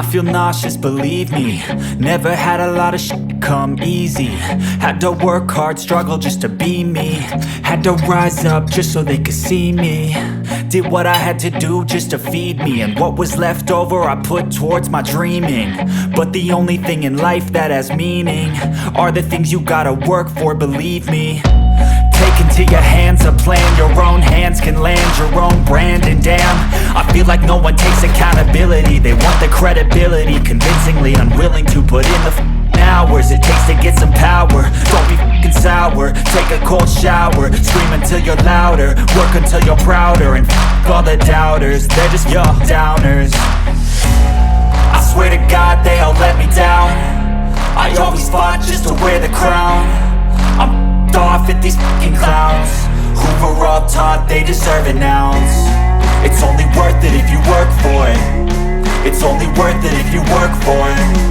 feel nauseous, believe me. Never had a lot of come easy. Had to work hard, struggle just to be me. Had to rise up just so they could see me. Did what I had to do just to feed me, and what was left over I put towards my dreaming. But the only thing in life that has meaning are the things you gotta work for, believe me. Take into your hands a plan, your own hands can land your own brand. And damn, I feel like no one takes accountability. They want the credibility, convincingly unwilling to put in the hours it takes to get some power. Don't be f***ing sour, take a cold shower. Scream until you're louder, work until you're prouder. And f*** all the doubters, they're just your downers. I swear to God they all let me down. I always fought just to wear the crown. I'm off at these fucking clowns who were all taught they deserve an ounce. It's only worth it if you work for it. It's only worth it if you work for it.